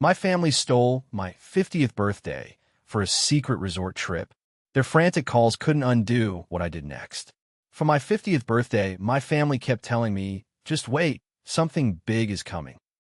My family stole my 50th birthday for a secret resort trip. Their frantic calls couldn't undo what I did next. For my 50th birthday, my family kept telling me, just wait, something big is coming.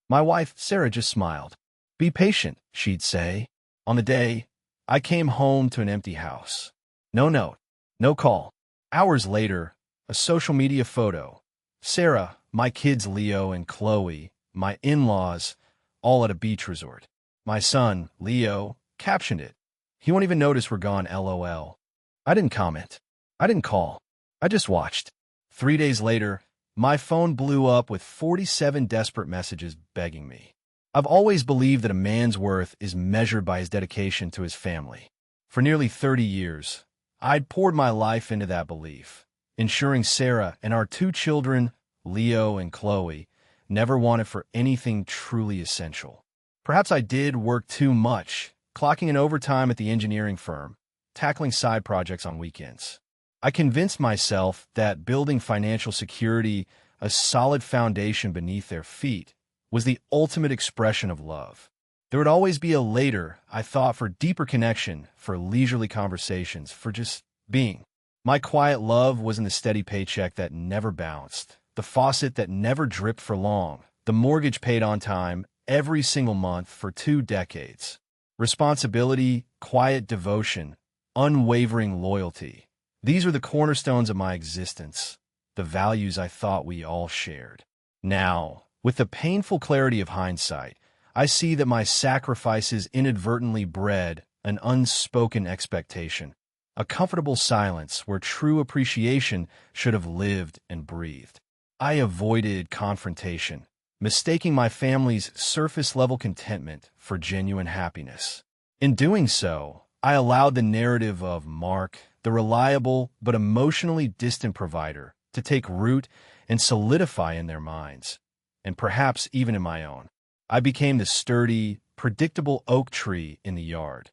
My wife, Sarah, just smiled. Be patient, she'd say. On the day, I came home to an empty house. No note, no call. Hours later, a social media photo. Sarah, my kids Leo and Chloe, my in-laws, all at a beach resort. My son, Leo, captioned it. He won't even notice we're gone, LOL. I didn't comment. I didn't call. I just watched. 3 days later, my phone blew up with 47 desperate messages begging me. I've always believed that a man's worth is measured by his dedication to his family. For nearly 30 years, I'd poured my life into that belief, ensuring Sarah and our 2 children, Leo and Chloe, never wanted for anything truly essential. Perhaps I did work too much, clocking in overtime at the engineering firm, tackling side projects on weekends. I convinced myself that building financial security, a solid foundation beneath their feet, was the ultimate expression of love. There would always be a later, I thought, for deeper connection, for leisurely conversations, for just being. My quiet love was in the steady paycheck that never bounced, the faucet that never dripped for long, the mortgage paid on time every single month for 2 decades. Responsibility, quiet devotion, unwavering loyalty. These are the cornerstones of my existence, the values I thought we all shared. Now, with the painful clarity of hindsight, I see that my sacrifices inadvertently bred an unspoken expectation, a comfortable silence where true appreciation should have lived and breathed. I avoided confrontation, mistaking my family's surface-level contentment for genuine happiness. In doing so, I allowed the narrative of Mark, the reliable but emotionally distant provider, to take root and solidify in their minds, and perhaps even in my own. I became the sturdy, predictable oak tree in the yard,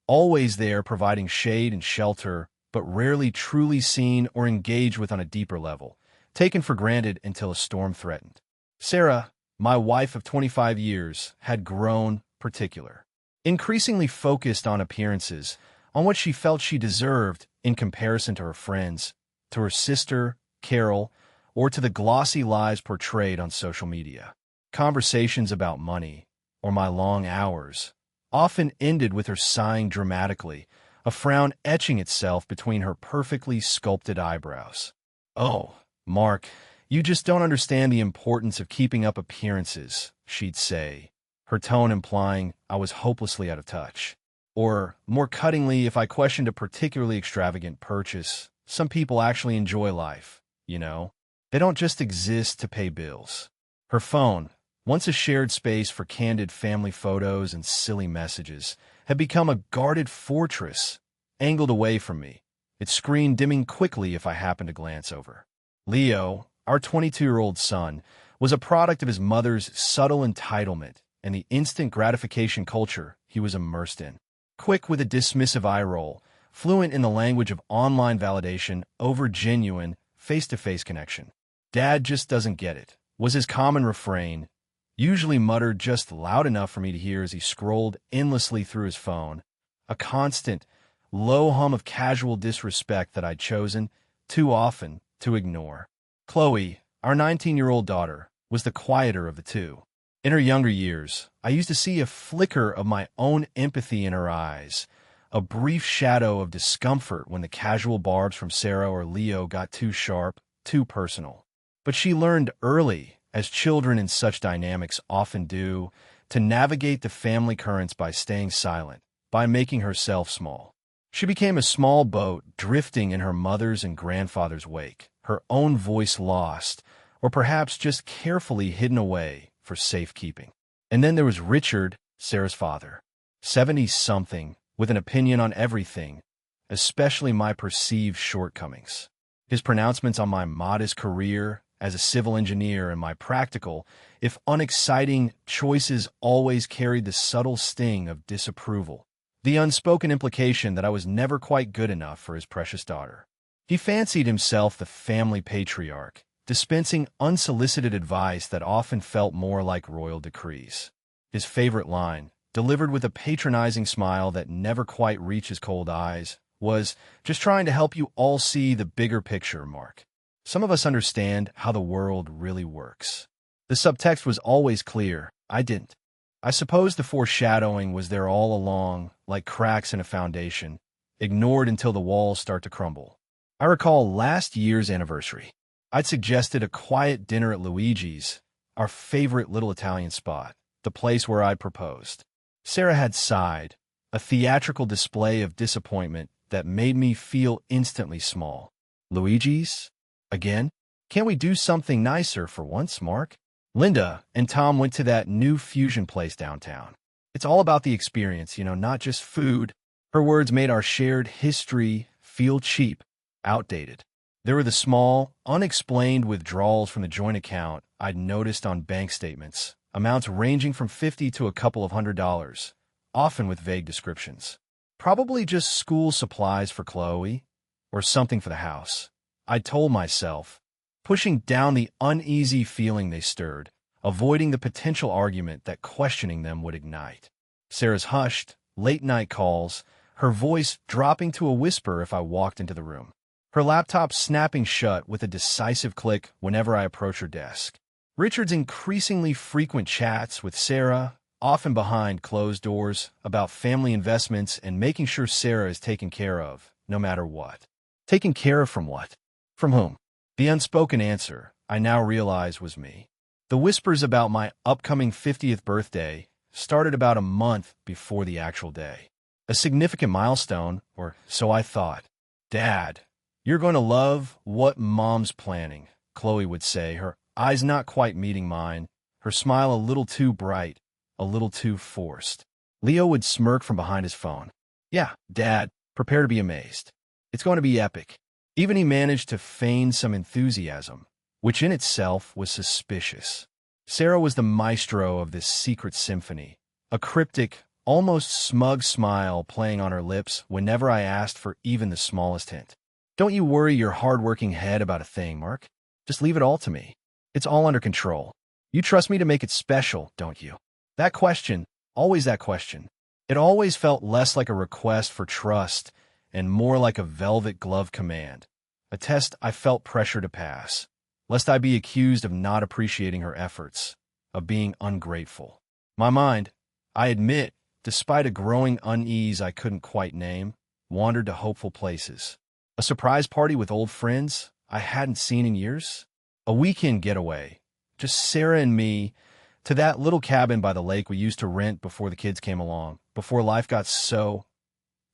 always there providing shade and shelter, but rarely truly seen or engaged with on a deeper level, taken for granted until a storm threatened. Sarah, my wife of 25 years, had grown particular, increasingly focused on appearances, on what she felt she deserved in comparison to her friends, to her sister, Carol, or to the glossy lives portrayed on social media. Conversations about money, or my long hours, often ended with her sighing dramatically, a frown etching itself between her perfectly sculpted eyebrows. "Oh, Mark, you just don't understand the importance of keeping up appearances," she'd say, her tone implying I was hopelessly out of touch. Or, more cuttingly, if I questioned a particularly extravagant purchase, some people actually enjoy life, you know? They don't just exist to pay bills. Her phone, once a shared space for candid family photos and silly messages, had become a guarded fortress, angled away from me, its screen dimming quickly if I happened to glance over. Leo, our 22-year-old son, was a product of his mother's subtle entitlement and the instant gratification culture he was immersed in. Quick with a dismissive eye roll, fluent in the language of online validation over genuine, face-to-face connection. "Dad just doesn't get it," was his common refrain, usually muttered just loud enough for me to hear as he scrolled endlessly through his phone, a constant, low hum of casual disrespect that I'd chosen, too often, to ignore. Chloe, our 19-year-old daughter, was the quieter of the two. In her younger years, I used to see a flicker of my own empathy in her eyes, a brief shadow of discomfort when the casual barbs from Sarah or Leo got too sharp, too personal. But she learned early, as children in such dynamics often do, to navigate the family currents by staying silent, by making herself small. She became a small boat drifting in her mother's and grandfather's wake, her own voice lost, or perhaps just carefully hidden away for safekeeping. And then there was Richard, Sarah's father, 70-something, with an opinion on everything, especially my perceived shortcomings. His pronouncements on my modest career as a civil engineer and my practical, if unexciting, choices always carried the subtle sting of disapproval, the unspoken implication that I was never quite good enough for his precious daughter. He fancied himself the family patriarch, dispensing unsolicited advice that often felt more like royal decrees. His favorite line, delivered with a patronizing smile that never quite reached his cold eyes, was, "Just trying to help you all see the bigger picture, Mark. Some of us understand how the world really works." The subtext was always clear. I didn't. I suppose the foreshadowing was there all along, like cracks in a foundation, ignored until the walls start to crumble. I recall last year's anniversary. I'd suggested a quiet dinner at Luigi's, our favorite little Italian spot, the place where I'd proposed. Sarah had sighed, a theatrical display of disappointment that made me feel instantly small. "Luigi's? Again? Can't we do something nicer for once, Mark?" Linda and Tom went to that new fusion place downtown. "It's all about the experience, not just food." Her words made our shared history feel cheap, outdated. There were the small, unexplained withdrawals from the joint account I'd noticed on bank statements, amounts ranging from $50 to a couple of $100, often with vague descriptions. Probably just school supplies for Chloe, or something for the house, I told myself, pushing down the uneasy feeling they stirred, avoiding the potential argument that questioning them would ignite. Sarah's hushed, late-night calls, her voice dropping to a whisper if I walked into the room. Her laptop snapping shut with a decisive click whenever I approach her desk. Richard's increasingly frequent chats with Sarah, often behind closed doors, about family investments and making sure Sarah is taken care of, no matter what. Taken care of from what? From whom? The unspoken answer, I now realize, was me. The whispers about my upcoming 50th birthday started about a month before the actual day. A significant milestone, or so I thought. "Dad, you're going to love what Mom's planning," Chloe would say, her eyes not quite meeting mine, her smile a little too bright, a little too forced. Leo would smirk from behind his phone. "Yeah, Dad, prepare to be amazed. It's going to be epic." Even he managed to feign some enthusiasm, which in itself was suspicious. Sarah was the maestro of this secret symphony, a cryptic, almost smug smile playing on her lips whenever I asked for even the smallest hint. "Don't you worry your hard-working head about a thing, Mark. Just leave it all to me. It's all under control. You trust me to make it special, don't you?" That question, always that question. It always felt less like a request for trust and more like a velvet glove command, a test I felt pressure to pass, lest I be accused of not appreciating her efforts, of being ungrateful. My mind, I admit, despite a growing unease I couldn't quite name, wandered to hopeful places. A surprise party with old friends I hadn't seen in years? A weekend getaway, just Sarah and me, to that little cabin by the lake we used to rent before the kids came along, before life got so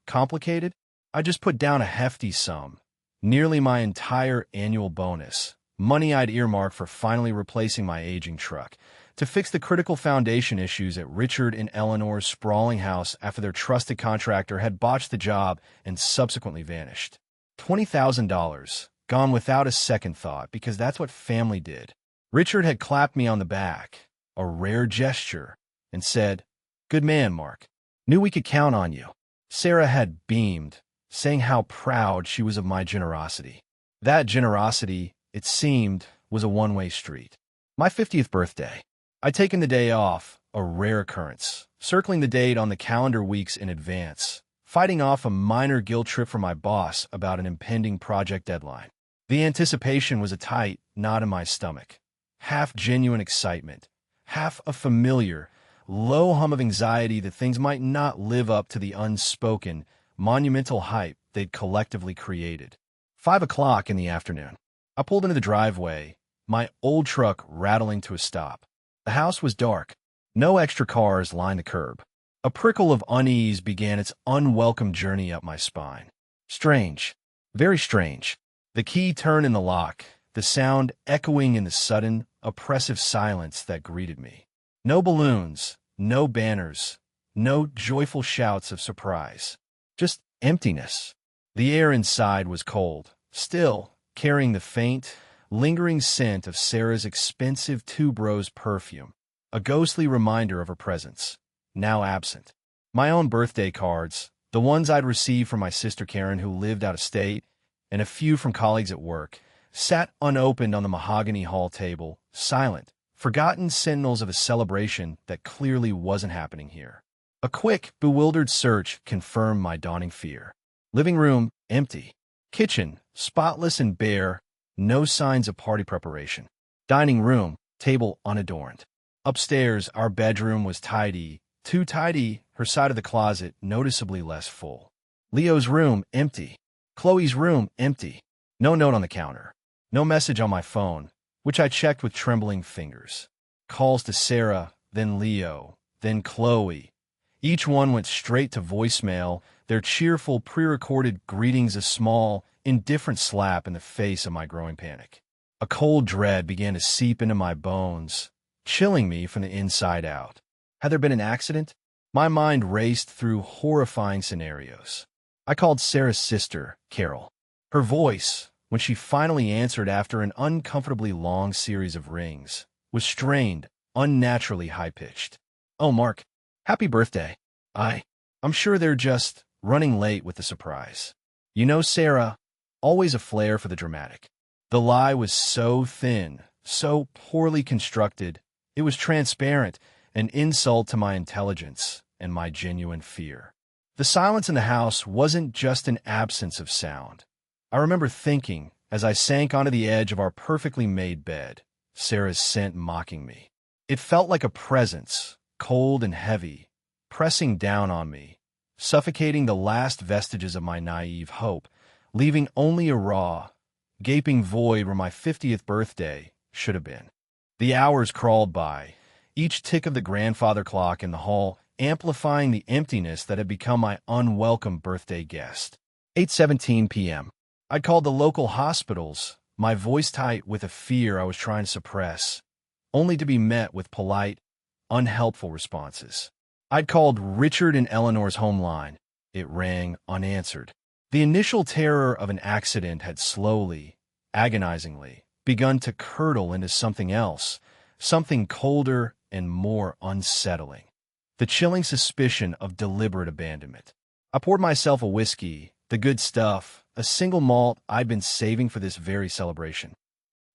complicated. I just put down a hefty sum, nearly my entire annual bonus, money I'd earmarked for finally replacing my aging truck, to fix the critical foundation issues at Richard and Eleanor's sprawling house after their trusted contractor had botched the job and subsequently vanished. $20,000, gone without a second thought, because that's what family did. Richard had clapped me on the back, a rare gesture, and said, "Good man, Mark. Knew we could count on you." Sarah had beamed, saying how proud she was of my generosity. That generosity, it seemed, was a one-way street. My 50th birthday. I'd taken the day off, a rare occurrence, circling the date on the calendar weeks in advance, fighting off a minor guilt trip from my boss about an impending project deadline. The anticipation was a tight knot in my stomach, half genuine excitement, half a familiar, low hum of anxiety that things might not live up to the unspoken, monumental hype they'd collectively created. 5 o'clock in the afternoon. I pulled into the driveway, my old truck rattling to a stop. The house was dark. No extra cars lined the curb. A prickle of unease began its unwelcome journey up my spine. Strange. Very strange. The key turned in the lock, the sound echoing in the sudden, oppressive silence that greeted me. No balloons, no banners, no joyful shouts of surprise. Just emptiness. The air inside was cold, still carrying the faint, lingering scent of Sarah's expensive tuberose perfume, a ghostly reminder of her presence, now absent. My own birthday cards, the ones I'd received from my sister Karen who lived out of state, and a few from colleagues at work, sat unopened on the mahogany hall table, silent, forgotten sentinels of a celebration that clearly wasn't happening here. A quick, bewildered search confirmed my dawning fear. Living room, empty. Kitchen, spotless and bare, no signs of party preparation. Dining room, table unadorned. Upstairs, our bedroom was tidy, too tidy, her side of the closet noticeably less full. Leo's room, empty. Chloe's room, empty. No note on the counter. No message on my phone, which I checked with trembling fingers. Calls to Sarah, then Leo, then Chloe. Each one went straight to voicemail, their cheerful, pre-recorded greetings a small, indifferent slap in the face of my growing panic. A cold dread began to seep into my bones, chilling me from the inside out. Had there been an accident? My mind raced through horrifying scenarios. I called Sarah's sister, Carol. Her voice, when she finally answered after an uncomfortably long series of rings, was strained, unnaturally high-pitched. "Oh, Mark, happy birthday. I'm sure they're just running late with the surprise." You know, Sarah, always a flair for the dramatic. The lie was so thin, so poorly constructed, it was transparent, an insult to my intelligence and my genuine fear. The silence in the house wasn't just an absence of sound. I remember thinking, as I sank onto the edge of our perfectly made bed, Sarah's scent mocking me. It felt like a presence, cold and heavy, pressing down on me, suffocating the last vestiges of my naive hope, leaving only a raw, gaping void where my 50th birthday should have been. The hours crawled by, each tick of the grandfather clock in the hall amplifying the emptiness that had become my unwelcome birthday guest. 8:17 p.m. I'd called the local hospitals, my voice tight with a fear I was trying to suppress, only to be met with polite, unhelpful responses. I'd called Richard and Eleanor's home line. It rang unanswered. The initial terror of an accident had slowly, agonizingly, begun to curdle into something else, something colder and more unsettling. The chilling suspicion of deliberate abandonment. I poured myself a whiskey, the good stuff, a single malt I'd been saving for this very celebration.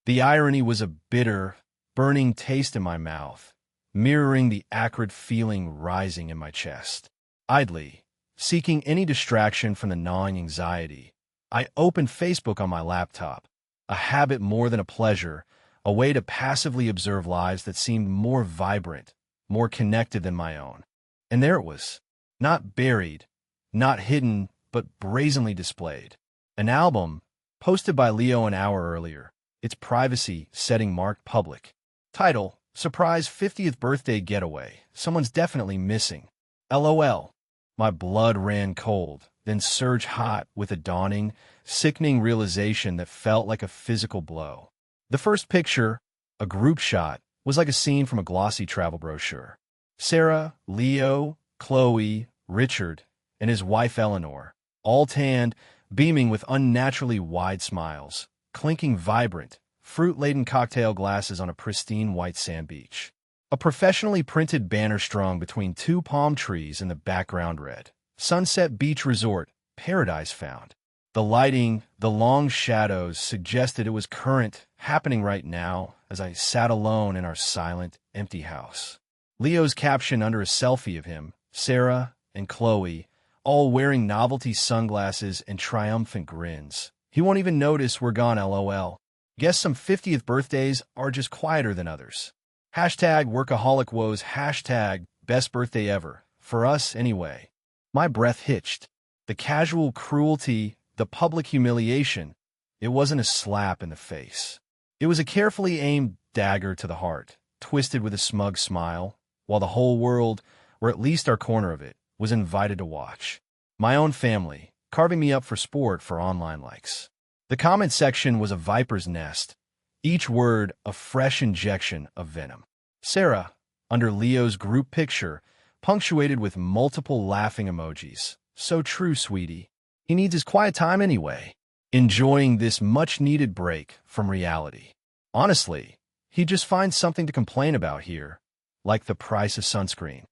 The irony was a bitter, burning taste in my mouth, mirroring the acrid feeling rising in my chest. Idly, seeking any distraction from the gnawing anxiety, I opened Facebook on my laptop, a habit more than a pleasure, a way to passively observe lives that seemed more vibrant, more connected than my own. And there it was, not buried, not hidden, but brazenly displayed. An album, posted by Leo an hour earlier, its privacy setting marked public. Title, Surprise 50th Birthday Getaway. Someone's definitely missing. LOL. My blood ran cold, then surged hot with a dawning, sickening realization that felt like a physical blow. The first picture, a group shot, was like a scene from a glossy travel brochure. Sarah, Leo, Chloe, Richard, and his wife Eleanor, all tanned, beaming with unnaturally wide smiles, clinking vibrant, fruit-laden cocktail glasses on a pristine white sand beach. A professionally printed banner strung between two palm trees in the background read, "Sunset Beach Resort, Paradise Found." The lighting, the long shadows suggested it was current, happening right now as I sat alone in our silent, empty house. Leo's caption under a selfie of him, Sarah and Chloe, all wearing novelty sunglasses and triumphant grins. He won't even notice we're gone, LOL. Guess some 50th birthdays are just quieter than others. Hashtag workaholic woes, hashtag best birthday ever. For us, anyway. My breath hitched. The casual cruelty, the public humiliation, it wasn't a slap in the face. It was a carefully aimed dagger to the heart, twisted with a smug smile, while the whole world, or at least our corner of it, was invited to watch. My own family, carving me up for sport for online likes. The comment section was a viper's nest, each word a fresh injection of venom. Sarah, under Leo's group picture, punctuated with multiple laughing emojis. So true, sweetie. He needs his quiet time anyway. Enjoying this much-needed break from reality. Honestly, he'd just find something to complain about here, like the price of sunscreen.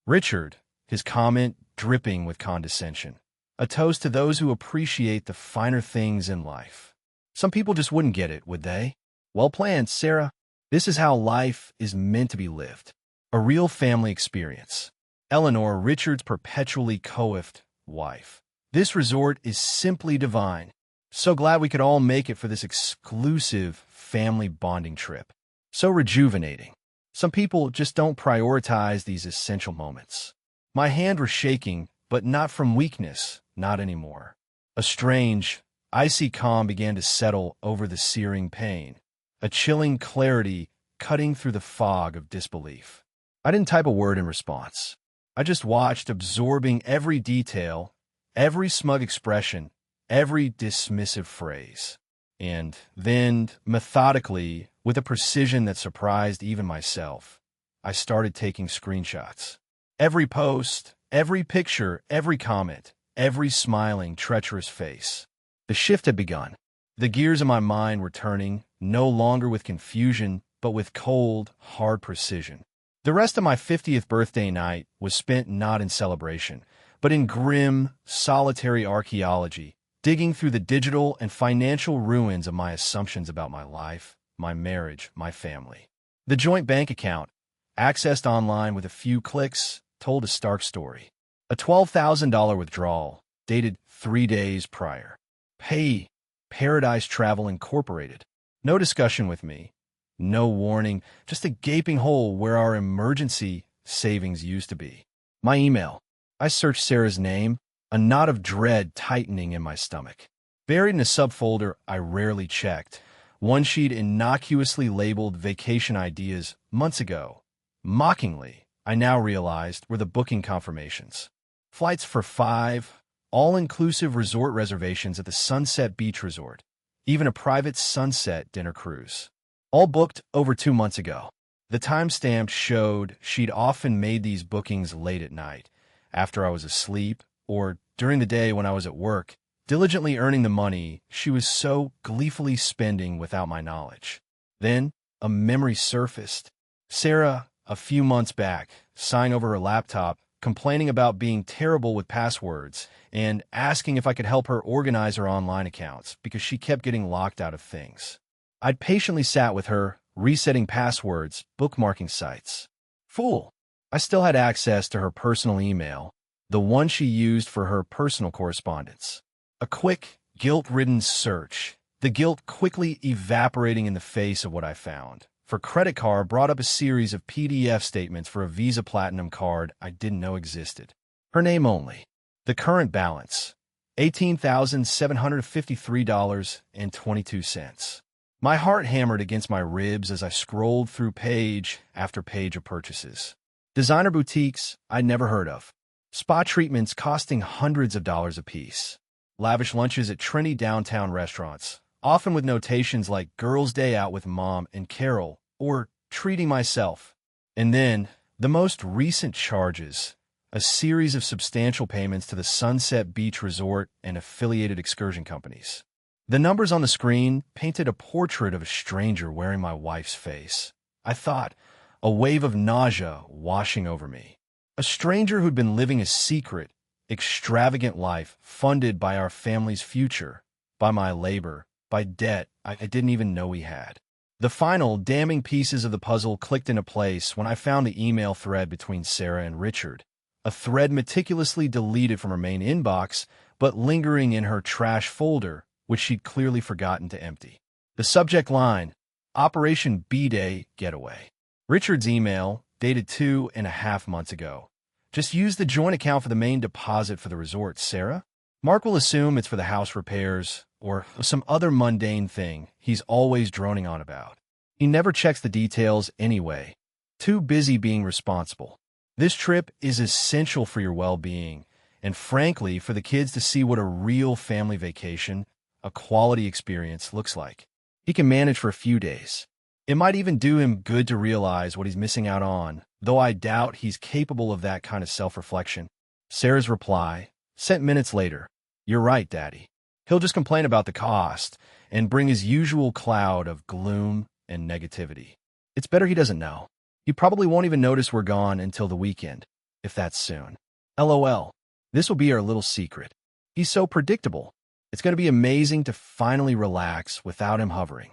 Richard, his comment dripping with condescension. A toast to those who appreciate the finer things in life. Some people just wouldn't get it, would they? Well planned, Sarah. This is how life is meant to be lived. A real family experience. Eleanor, Richard's perpetually coiffed wife. This resort is simply divine. So glad we could all make it for this exclusive family bonding trip. So rejuvenating. Some people just don't prioritize these essential moments. My hand was shaking, but not from weakness, not anymore. A strange, icy calm began to settle over the searing pain, a chilling clarity cutting through the fog of disbelief. I didn't type a word in response. I just watched, absorbing every detail, every smug expression, every dismissive phrase. And then, methodically, with a precision that surprised even myself, I started taking screenshots. Every post, every picture, every comment, every smiling, treacherous face. The shift had begun. The gears in my mind were turning, no longer with confusion, but with cold, hard precision. The rest of my 50th birthday night was spent not in celebration, but in grim, solitary archaeology, digging through the digital and financial ruins of my assumptions about my life, my marriage, my family. The joint bank account, accessed online with a few clicks, told a stark story. A $12,000 withdrawal, dated 3 days prior. Pay, Paradise Travel Incorporated. No discussion with me. No warning, just a gaping hole where our emergency savings used to be. My email. I searched Sarah's name, a knot of dread tightening in my stomach. Buried in a subfolder I rarely checked, one sheet innocuously labeled vacation ideas months ago. Mockingly, I now realized were the booking confirmations. Flights for 5, all-inclusive resort reservations at the Sunset Beach Resort. Even a private sunset dinner cruise. All booked over 2 months ago. The timestamp showed she'd often made these bookings late at night, after I was asleep, or during the day when I was at work, diligently earning the money she was so gleefully spending without my knowledge. Then, a memory surfaced. Sarah, a few months back, signed over her laptop, complaining about being terrible with passwords, and asking if I could help her organize her online accounts because she kept getting locked out of things. I'd patiently sat with her, resetting passwords, bookmarking sites. Fool! I still had access to her personal email, the one she used for her personal correspondence. A quick, guilt-ridden search, the guilt quickly evaporating in the face of what I found. For credit card brought up a series of PDF statements for a Visa Platinum card I didn't know existed. Her name only. The current balance, $18,753.22. My heart hammered against my ribs as I scrolled through page after page of purchases. Designer boutiques I'd never heard of. Spa treatments costing hundreds of dollars apiece. Lavish lunches at trendy downtown restaurants, often with notations like Girls' Day Out with Mom and Carol, or treating myself. And then, the most recent charges, a series of substantial payments to the Sunset Beach Resort and affiliated excursion companies. The numbers on the screen painted a portrait of a stranger wearing my wife's face. I thought, a wave of nausea washing over me. A stranger who'd been living a secret, extravagant life funded by our family's future, by my labor, by debt I didn't even know we had. The final, damning pieces of the puzzle clicked into place when I found the email thread between Sarah and Richard, a thread meticulously deleted from her main inbox, but lingering in her trash folder, which she'd clearly forgotten to empty. The subject line, Operation B-Day Getaway. Richard's email, dated 2.5 months ago. Just use the joint account for the main deposit for the resort, Sarah. Mark will assume it's for the house repairs or some other mundane thing he's always droning on about. He never checks the details anyway. Too busy being responsible. This trip is essential for your well-being, and frankly, for the kids to see what a real family vacation, a quality experience, looks like. He can manage for a few days. It might even do him good to realize what he's missing out on, though I doubt he's capable of that kind of self-reflection. Sarah's reply, sent minutes later. You're right, Daddy. He'll just complain about the cost and bring his usual cloud of gloom and negativity. It's better he doesn't know. He probably won't even notice we're gone until the weekend, if that's soon. LOL. This will be our little secret. He's so predictable. It's going to be amazing to finally relax without him hovering.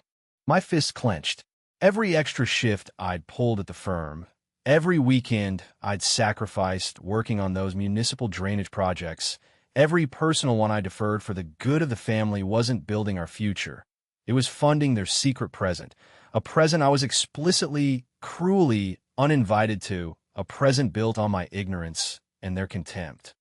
My fists clenched. Every extra shift I'd pulled at the firm, every weekend I'd sacrificed working on those municipal drainage projects, every personal one I deferred for the good of the family wasn't building our future. It was funding their secret present, a present I was explicitly, cruelly uninvited to, a present built on my ignorance and their contempt.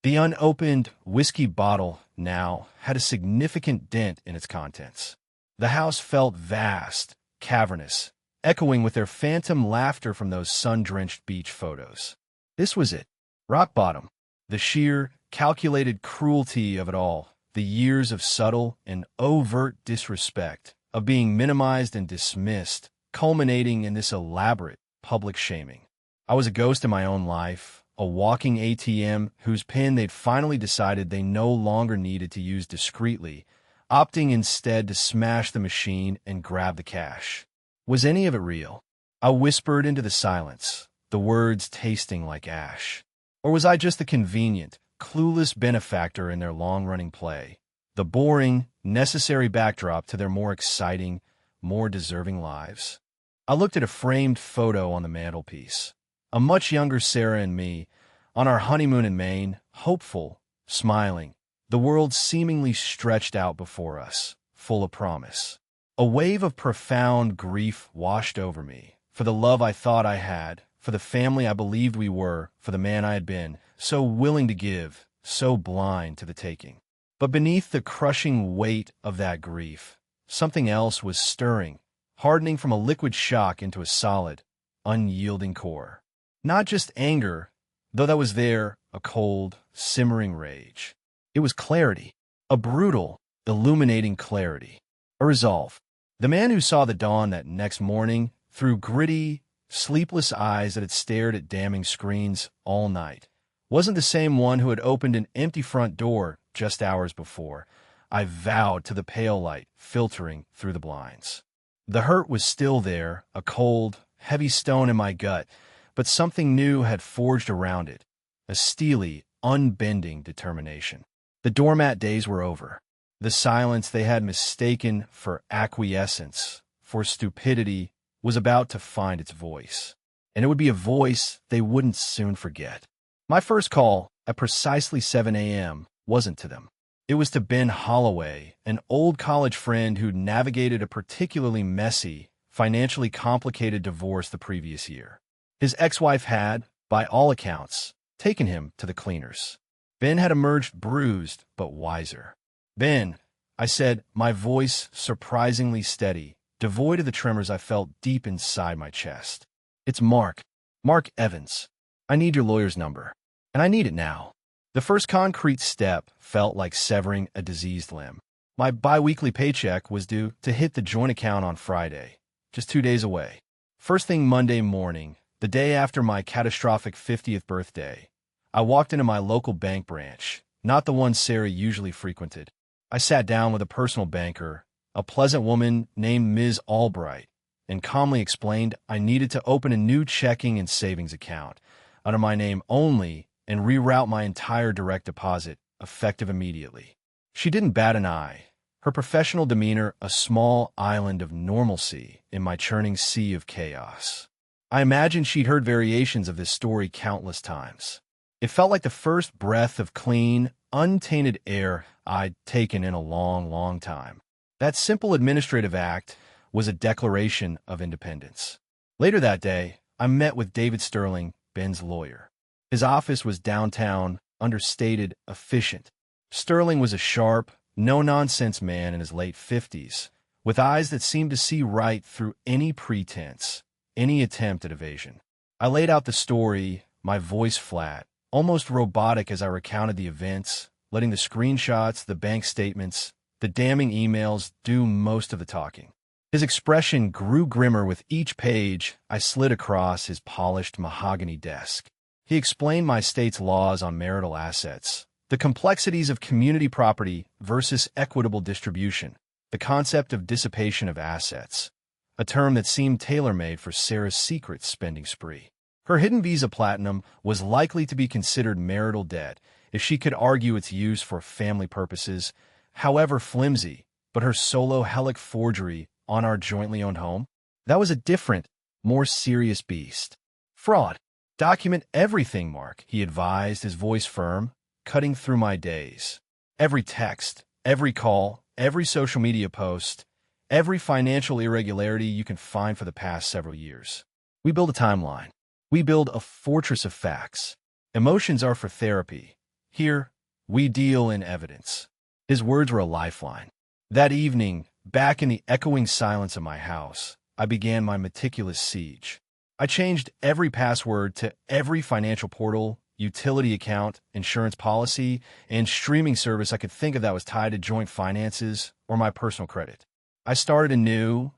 The unopened whiskey bottle now had a significant dent in its contents. The house felt vast, cavernous, echoing with their phantom laughter from those sun-drenched beach photos. This was it. Rock bottom. The sheer, calculated cruelty of it all. The years of subtle and overt disrespect, of being minimized and dismissed, culminating in this elaborate public shaming. I was a ghost in my own life, a walking ATM whose PIN they'd finally decided they no longer needed to use discreetly, opting instead to smash the machine and grab the cash. Was any of it real? I whispered into the silence, the words tasting like ash. Or was I just the convenient, clueless benefactor in their long-running play, the boring, necessary backdrop to their more exciting, more deserving lives? I looked at a framed photo on the mantelpiece. A much younger Sarah and me, on our honeymoon in Maine, hopeful, smiling, the world seemingly stretched out before us, full of promise. A wave of profound grief washed over me, for the love I thought I had, for the family I believed we were, for the man I had been, so willing to give, so blind to the taking. But beneath the crushing weight of that grief, something else was stirring, hardening from a liquid shock into a solid, unyielding core. Not just anger, though that was there, a cold, simmering rage. It was clarity, a brutal, illuminating clarity, a resolve. The man who saw the dawn that next morning, through gritty, sleepless eyes that had stared at damning screens all night, wasn't the same one who had opened an empty front door just hours before. I vowed to the pale light filtering through the blinds. The hurt was still there, a cold, heavy stone in my gut, but something new had forged around it, a steely, unbending determination. The doormat days were over. The silence they had mistaken for acquiescence, for stupidity, was about to find its voice. And it would be a voice they wouldn't soon forget. My first call, at precisely 7 a.m., wasn't to them. It was to Ben Holloway, an old college friend who'd navigated a particularly messy, financially complicated divorce the previous year. His ex-wife had, by all accounts, taken him to the cleaners. Ben had emerged bruised but wiser. "Ben," I said, my voice surprisingly steady, devoid of the tremors I felt deep inside my chest. "It's Mark. Mark Evans. I need your lawyer's number. And I need it now." The first concrete step felt like severing a diseased limb. My bi-weekly paycheck was due to hit the joint account on Friday, just 2 days away. First thing Monday morning, the day after my catastrophic 50th birthday, I walked into my local bank branch, not the one Sarah usually frequented. I sat down with a personal banker, a pleasant woman named Ms. Albright, and calmly explained I needed to open a new checking and savings account under my name only and reroute my entire direct deposit, effective immediately. She didn't bat an eye, her professional demeanor a small island of normalcy in my churning sea of chaos. I imagine she'd heard variations of this story countless times. It felt like the first breath of clean, untainted air I'd taken in a long, long time. That simple administrative act was a declaration of independence. Later that day, I met with David Sterling, Ben's lawyer. His office was downtown, understated, efficient. Sterling was a sharp, no-nonsense man in his late 50s, with eyes that seemed to see right through any pretense, any attempt at evasion. I laid out the story, my voice flat, almost robotic as I recounted the events, letting the screenshots, the bank statements, the damning emails do most of the talking. His expression grew grimmer with each page I slid across his polished mahogany desk. He explained my state's laws on marital assets, the complexities of community property versus equitable distribution, the concept of dissipation of assets, a term that seemed tailor-made for Sarah's secret spending spree. Her hidden Visa Platinum was likely to be considered marital debt if she could argue its use for family purposes, however flimsy, but her solo helic forgery on our jointly owned home? That was a different, more serious beast. Fraud. Document everything, Mark, he advised, his voice firm, cutting through my days. Every text, every call, every social media post, every financial irregularity you can find for the past several years. We build a timeline. We build a fortress of facts. Emotions are for therapy. Here, we deal in evidence. His words were a lifeline. That evening, back in the echoing silence of my house, I began my meticulous siege. I changed every password to every financial portal, utility account, insurance policy, and streaming service I could think of that was tied to joint finances or my personal credit. I started a new,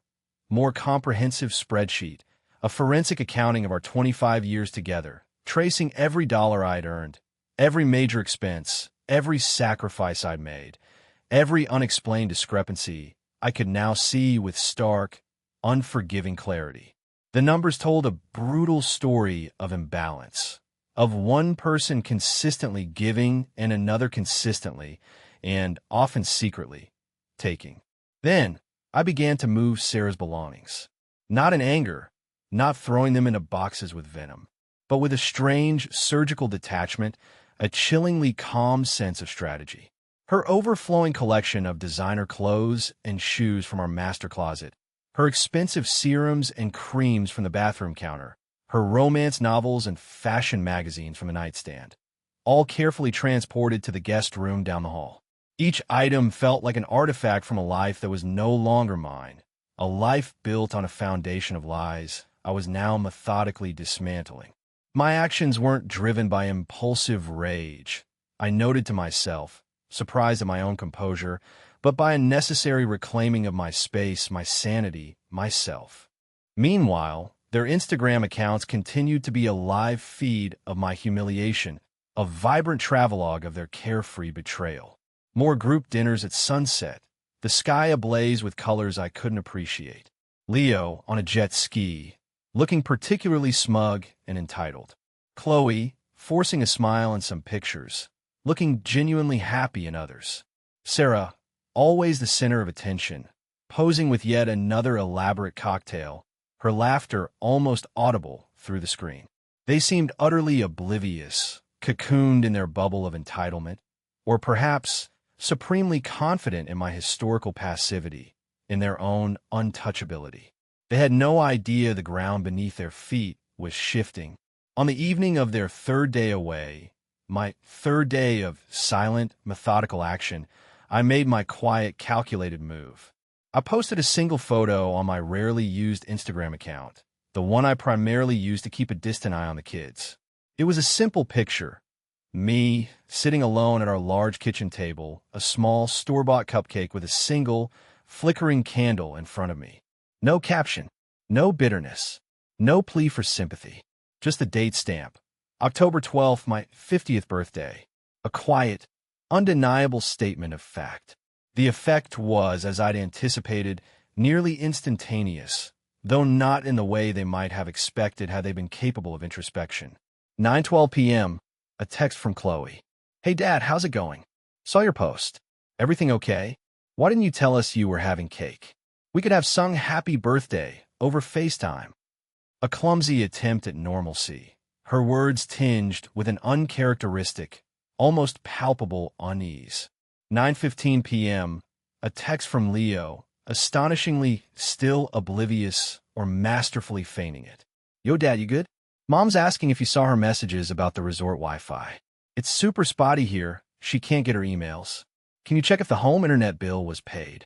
more comprehensive spreadsheet, a forensic accounting of our 25 years together, tracing every dollar I'd earned, every major expense, every sacrifice I'd made, every unexplained discrepancy I could now see with stark, unforgiving clarity. The numbers told a brutal story of imbalance, of one person consistently giving and another consistently, and often secretly, taking. Then, I began to move Sarah's belongings. Not in anger, not throwing them into boxes with venom, but with a strange, surgical detachment, a chillingly calm sense of strategy. Her overflowing collection of designer clothes and shoes from our master closet, her expensive serums and creams from the bathroom counter, her romance novels and fashion magazines from the nightstand, all carefully transported to the guest room down the hall. Each item felt like an artifact from a life that was no longer mine, a life built on a foundation of lies I was now methodically dismantling. My actions weren't driven by impulsive rage, I noted to myself, surprised at my own composure, but by a necessary reclaiming of my space, my sanity, myself. Meanwhile, their Instagram accounts continued to be a live feed of my humiliation, a vibrant travelogue of their carefree betrayal. More group dinners at sunset, the sky ablaze with colors I couldn't appreciate. Leo on a jet ski, looking particularly smug and entitled. Chloe, forcing a smile in some pictures, looking genuinely happy in others. Sarah, always the center of attention, posing with yet another elaborate cocktail, her laughter almost audible through the screen. They seemed utterly oblivious, cocooned in their bubble of entitlement, or perhaps supremely confident in my historical passivity, in their own untouchability. They had no idea the ground beneath their feet was shifting. On the evening of their third day away, my third day of silent, methodical action, I made my quiet, calculated move. I posted a single photo on my rarely used Instagram account, the one I primarily use to keep a distant eye on the kids. It was a simple picture. Me, sitting alone at our large kitchen table, a small store-bought cupcake with a single, flickering candle in front of me. No caption, no bitterness, no plea for sympathy. Just the date stamp. October 12th, my 50th birthday. A quiet, undeniable statement of fact. The effect was, as I'd anticipated, nearly instantaneous, though not in the way they might have expected had they been capable of introspection. 9:12 p.m., a text from Chloe. Hey Dad, how's it going? Saw your post. Everything okay? Why didn't you tell us you were having cake? We could have sung happy birthday over FaceTime. A clumsy attempt at normalcy, her words tinged with an uncharacteristic, almost palpable unease. 9:15 p.m., a text from Leo, astonishingly still oblivious or masterfully feigning it. Yo, Dad, you good? Mom's asking if you saw her messages about the resort Wi-Fi. It's super spotty here. She can't get her emails. Can you check if the home internet bill was paid?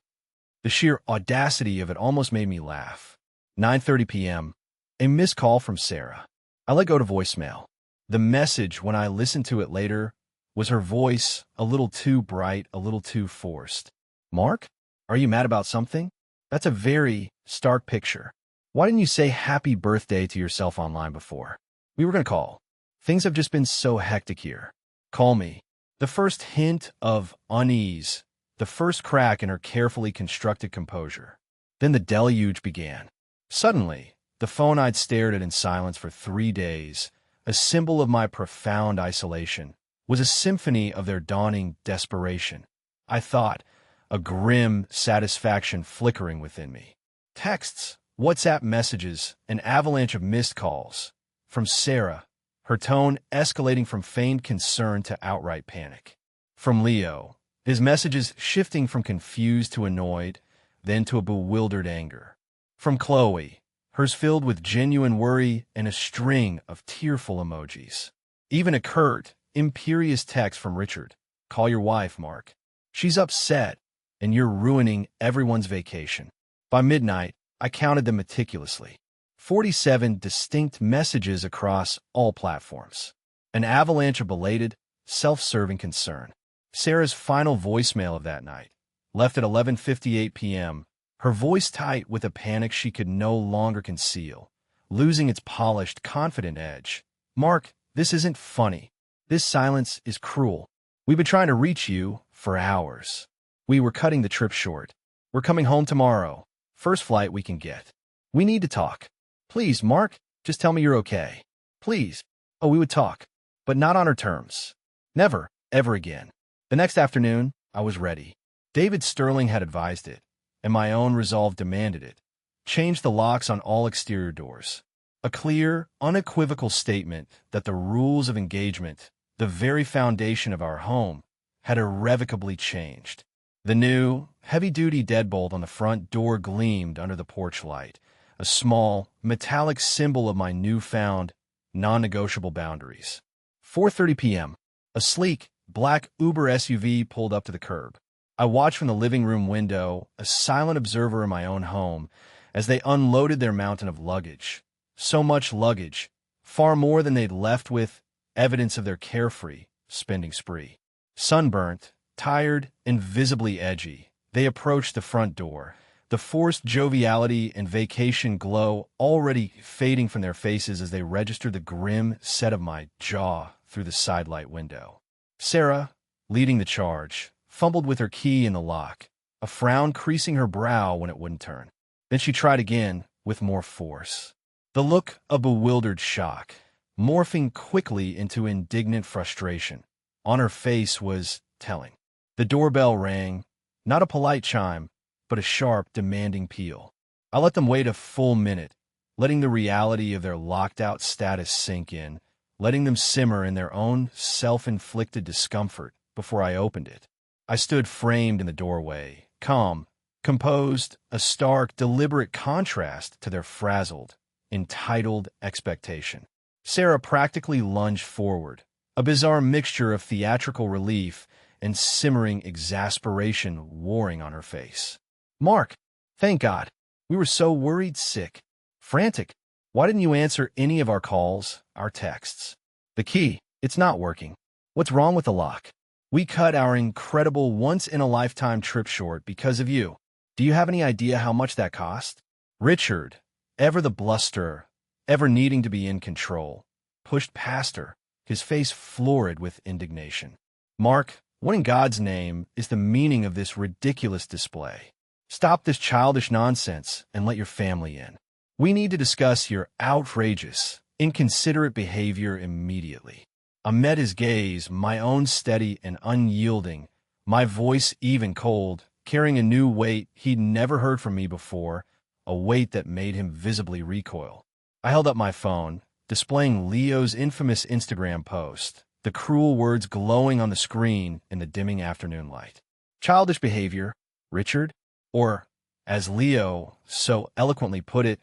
The sheer audacity of it almost made me laugh. 9:30 p.m., a missed call from Sarah. I let go to voicemail. The message, when I listened to it later, was her voice, a little too bright, a little too forced. Mark, are you mad about something? That's a very stark picture. Why didn't you say happy birthday to yourself online before? We were going to call. Things have just been so hectic here. Call me. The first hint of unease, the first crack in her carefully constructed composure. Then the deluge began. Suddenly, the phone I'd stared at in silence for 3 days, a symbol of my profound isolation, was a symphony of their dawning desperation. I thought, a grim satisfaction flickering within me. Texts, WhatsApp messages, an avalanche of missed calls. From Sarah, her tone escalating from feigned concern to outright panic. From Leo, his messages shifting from confused to annoyed, then to a bewildered anger. From Chloe, hers filled with genuine worry and a string of tearful emojis. Even a curt, imperious text from Richard. Call your wife, Mark. She's upset, and you're ruining everyone's vacation. By midnight, I counted them meticulously. 47 distinct messages across all platforms. An avalanche of belated, self-serving concern. Sarah's final voicemail of that night, left at 11:58 p.m., her voice tight with a panic she could no longer conceal, losing its polished, confident edge. Mark, this isn't funny. This silence is cruel. We've been trying to reach you for hours. We were cutting the trip short. We're coming home tomorrow. First flight we can get. We need to talk. Please, Mark, just tell me you're okay. Please. Oh, we would talk. But not on our terms. Never, ever again. The next afternoon, I was ready. David Sterling had advised it, and my own resolve demanded it. Change the locks on all exterior doors. A clear, unequivocal statement that the rules of engagement, the very foundation of our home, had irrevocably changed. The new, heavy-duty deadbolt on the front door gleamed under the porch light, a small, metallic symbol of my newfound, non-negotiable boundaries. 4:30 p.m. A sleek, black Uber SUV pulled up to the curb. I watched from the living room window, a silent observer in my own home, as they unloaded their mountain of luggage. So much luggage, far more than they'd left with, evidence of their carefree spending spree. Sunburnt, tired, and visibly edgy, they approached the front door, the forced joviality and vacation glow already fading from their faces as they registered the grim set of my jaw through the sidelight window. Sarah, leading the charge, fumbled with her key in the lock, a frown creasing her brow when it wouldn't turn. Then she tried again, with more force. The look of bewildered shock, morphing quickly into indignant frustration, on her face was telling. The doorbell rang, not a polite chime, but a sharp, demanding peal. I let them wait a full minute, letting the reality of their locked-out status sink in, letting them simmer in their own self-inflicted discomfort before I opened it. I stood framed in the doorway, calm, composed, a stark, deliberate contrast to their frazzled, entitled expectation. Sarah practically lunged forward, a bizarre mixture of theatrical relief and simmering exasperation warring on her face. Mark, thank God. We were so worried, sick, frantic. Why didn't you answer any of our calls, our texts? The key, it's not working. What's wrong with the lock? We cut our incredible once-in-a-lifetime trip short because of you. Do you have any idea how much that cost? Richard, ever the blusterer, ever needing to be in control, pushed past her, his face florid with indignation. Mark, what in God's name is the meaning of this ridiculous display? Stop this childish nonsense and let your family in. We need to discuss your outrageous, inconsiderate behavior immediately. I met his gaze, my own steady and unyielding, my voice even cold, carrying a new weight he'd never heard from me before, a weight that made him visibly recoil. I held up my phone, displaying Leo's infamous Instagram post, the cruel words glowing on the screen in the dimming afternoon light. Childish behavior, Richard? Or, as Leo so eloquently put it,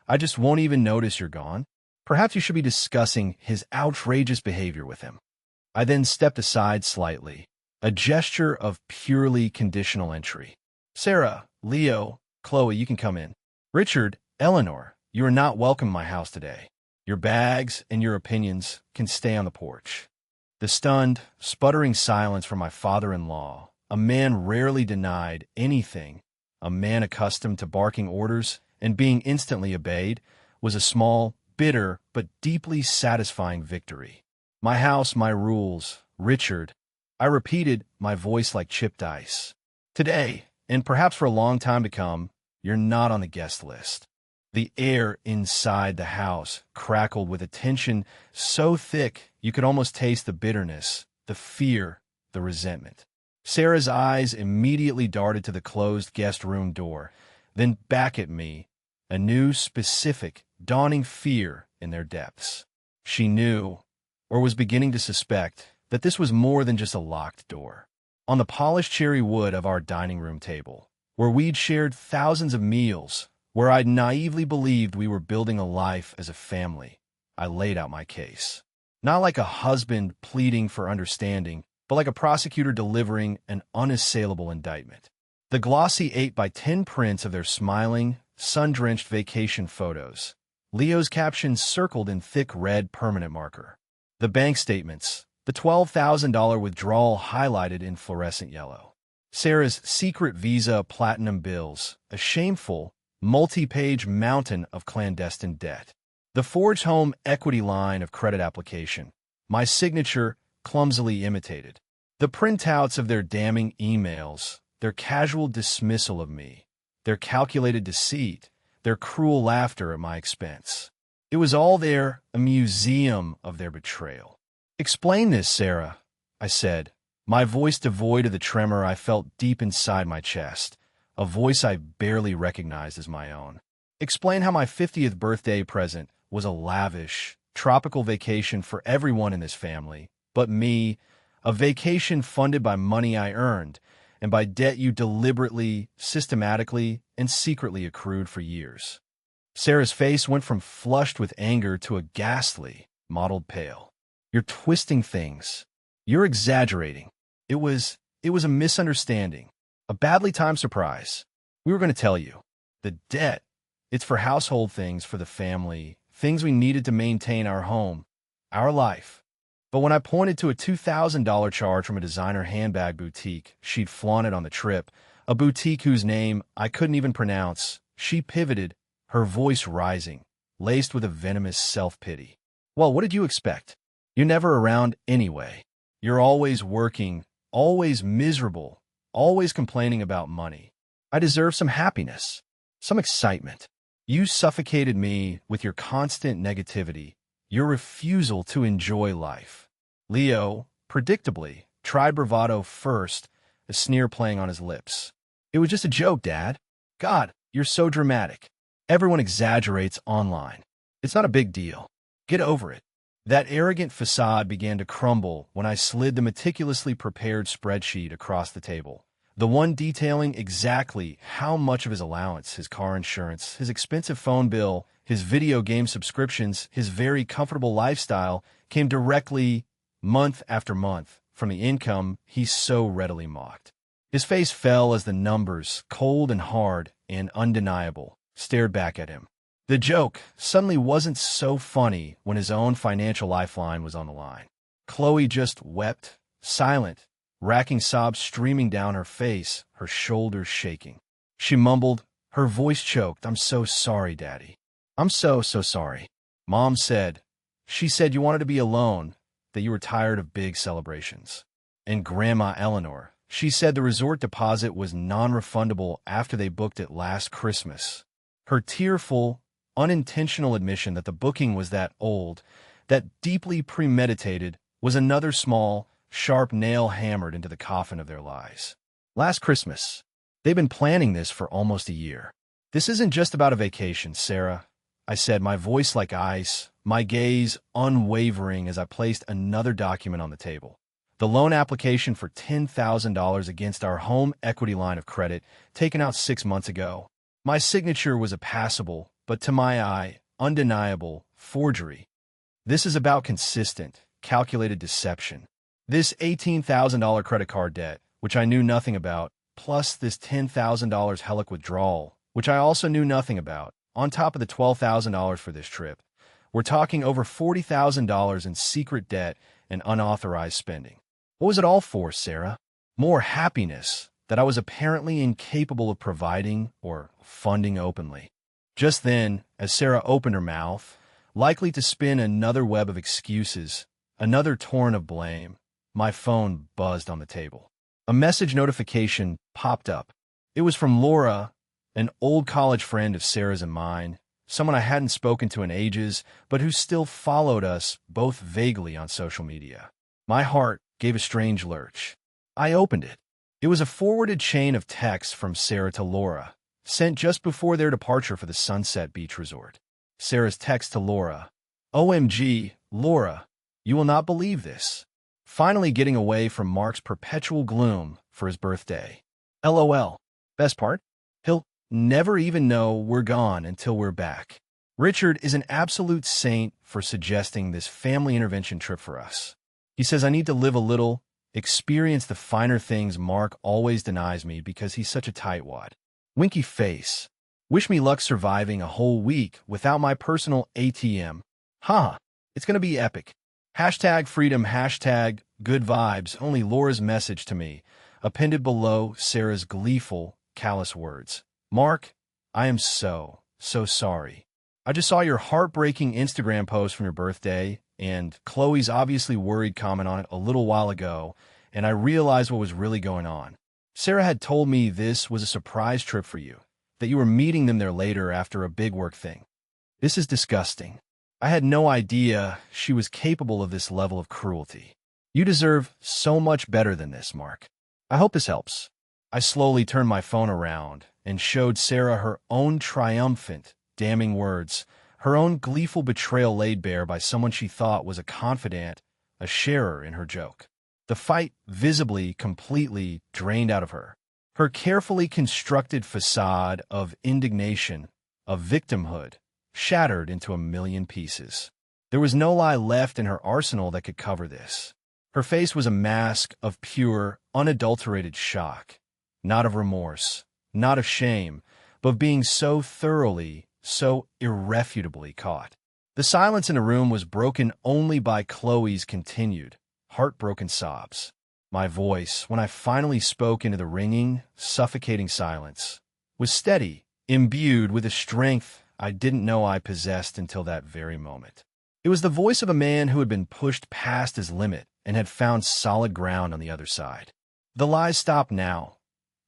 I just won't even notice you're gone. Perhaps you should be discussing his outrageous behavior with him. I then stepped aside slightly, a gesture of purely conditional entry. Sarah, Leo, Chloe, you can come in. Richard, Eleanor, you are not welcome in my house today. Your bags and your opinions can stay on the porch. The stunned, sputtering silence from my father-in-law, a man rarely denied anything, a man accustomed to barking orders and being instantly obeyed, was a small, bitter, but deeply satisfying victory. My house, my rules, Richard. I repeated, my voice like chipped ice. Today, and perhaps for a long time to come, you're not on the guest list. The air inside the house crackled with a tension so thick you could almost taste the bitterness, the fear, the resentment. Sarah's eyes immediately darted to the closed guest room door, then back at me, a new, specific, dawning fear in their depths. She knew, or was beginning to suspect, that this was more than just a locked door. On the polished cherry wood of our dining room table, where we'd shared thousands of meals, where I'd naively believed we were building a life as a family, I laid out my case. Not like a husband pleading for understanding, but like a prosecutor delivering an unassailable indictment. The glossy 8x10 prints of their smiling, sun-drenched vacation photos. Leo's captions circled in thick red permanent marker. The bank statements, the $12,000 withdrawal highlighted in fluorescent yellow. Sarah's secret Visa platinum bills, a shameful, multi-page mountain of clandestine debt. The forged home equity line of credit application, my signature clumsily imitated. The printouts of their damning emails, their casual dismissal of me, their calculated deceit, their cruel laughter at my expense. It was all there, a museum of their betrayal. "Explain this, Sarah," I said, my voice devoid of the tremor I felt deep inside my chest, a voice I barely recognized as my own. "Explain how my 50th birthday present was a lavish, tropical vacation for everyone in this family, but me, a vacation funded by money I earned, and by debt you deliberately, systematically, and secretly accrued for years." Sarah's face went from flushed with anger to a ghastly, mottled pale. "You're twisting things. You're exaggerating. It was a misunderstanding, a badly timed surprise. We were going to tell you. The debt, it's for household things for the family, things we needed to maintain our home, our life." But when I pointed to a $2,000 charge from a designer handbag boutique she'd flaunted on the trip, a boutique whose name I couldn't even pronounce, she pivoted, her voice rising, laced with a venomous self-pity. "Well, what did you expect? You're never around anyway. You're always working, always miserable, always complaining about money. I deserve some happiness, some excitement. You suffocated me with your constant negativity, your refusal to enjoy life." Leo, predictably, tried bravado first, a sneer playing on his lips. "It was just a joke, Dad. God, you're so dramatic. Everyone exaggerates online. It's not a big deal. Get over it." That arrogant facade began to crumble when I slid the meticulously prepared spreadsheet across the table, the one detailing exactly how much of his allowance, his car insurance, his expensive phone bill, his video game subscriptions, his very comfortable lifestyle came directly, month after month, from the income he so readily mocked. His face fell as the numbers, cold and hard and undeniable, stared back at him. The joke suddenly wasn't so funny when his own financial lifeline was on the line. Chloe just wept, silent, racking sobs streaming down her face, her shoulders shaking. She mumbled, her voice choked, "I'm so sorry, Daddy. I'm so sorry." Mom said, "She said you wanted to be alone, that you were tired of big celebrations." And Grandma Eleanor, she said the resort deposit was non-refundable after they booked it last Christmas. Her tearful, unintentional admission that the booking was that old, that deeply premeditated, was another small, sharp nail hammered into the coffin of their lies. Last Christmas. They've been planning this for almost a year. "This isn't just about a vacation, Sarah," I said, my voice like ice, my gaze unwavering as I placed another document on the table. The loan application for $10,000 against our home equity line of credit, taken out 6 months ago. My signature was a passable, but to my eye, undeniable, forgery. This is about consistent, calculated deception. This $18,000 credit card debt, which I knew nothing about, plus this $10,000 Helic withdrawal, which I also knew nothing about, on top of the $12,000 for this trip. We're talking over $40,000 in secret debt and unauthorized spending. What was it all for, Sarah? More happiness that I was apparently incapable of providing or funding openly. Just then, as Sarah opened her mouth, likely to spin another web of excuses, another torrent of blame, my phone buzzed on the table. A message notification popped up. It was from Laura, an old college friend of Sarah's and mine, someone I hadn't spoken to in ages, but who still followed us both vaguely on social media. My heart gave a strange lurch. I opened it. It was a forwarded chain of texts from Sarah to Laura, sent just before their departure for the Sunset Beach Resort. Sarah's text to Laura. OMG, Laura, you will not believe this. Finally getting away from Mark's perpetual gloom for his birthday. LOL. Best part? He'll never even know we're gone until we're back. Richard is an absolute saint for suggesting this family intervention trip for us. He says I need to live a little, experience the finer things Mark always denies me because he's such a tightwad. Winky face. Wish me luck surviving a whole week without my personal ATM. Haha, it's gonna be epic. Hashtag freedom, hashtag good vibes, only Laura's message to me, appended below Sarah's gleeful, callous words. Mark, I am so sorry. I just saw your heartbreaking Instagram post from your birthday, and Chloe's obviously worried comment on it a little while ago, and I realized what was really going on. Sarah had told me this was a surprise trip for you, that you were meeting them there later after a big work thing. This is disgusting. I had no idea she was capable of this level of cruelty. You deserve so much better than this, Mark. I hope this helps. I slowly turned my phone around and showed Sarah her own triumphant, damning words, her own gleeful betrayal laid bare by someone she thought was a confidant, a sharer in her joke. The fight visibly, completely drained out of her. Her carefully constructed facade of indignation, of victimhood, shattered into a million pieces. There was no lie left in her arsenal that could cover this. Her face was a mask of pure, unadulterated shock, not of remorse, not of shame, but of being so thoroughly, so irrefutably caught. The silence in the room was broken only by Chloe's continued, heartbroken sobs. My voice, when I finally spoke into the ringing, suffocating silence, was steady, imbued with a strength I didn't know I possessed until that very moment. It was the voice of a man who had been pushed past his limit and had found solid ground on the other side. The lies stop now,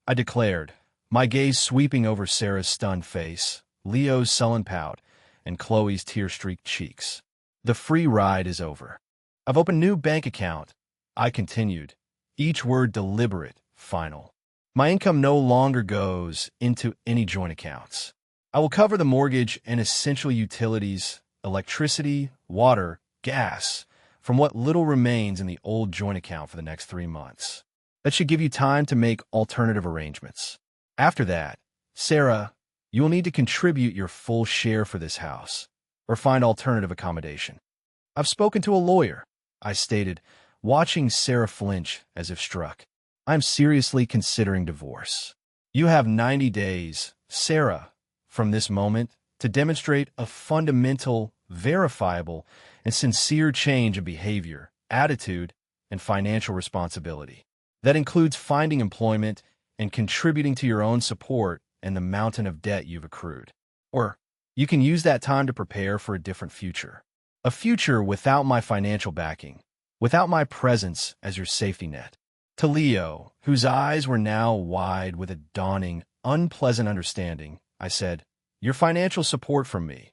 I declared, my gaze sweeping over Sarah's stunned face, Leo's sullen pout, and Chloe's tear-streaked cheeks. The free ride is over. I've opened a new bank account, I continued, each word deliberate, final. My income no longer goes into any joint accounts. I will cover the mortgage and essential utilities, electricity, water, gas, from what little remains in the old joint account for the next 3 months. That should give you time to make alternative arrangements. After that, Sarah, you will need to contribute your full share for this house, or find alternative accommodation. I've spoken to a lawyer, I stated, watching Sarah flinch as if struck. I'm seriously considering divorce. You have 90 days, Sarah, from this moment, to demonstrate a fundamental, verifiable, and sincere change of behavior, attitude, and financial responsibility. That includes finding employment and contributing to your own support and the mountain of debt you've accrued. Or you can use that time to prepare for a different future. A future without my financial backing, without my presence as your safety net. To Leo, whose eyes were now wide with a dawning, unpleasant understanding, I said, your financial support from me,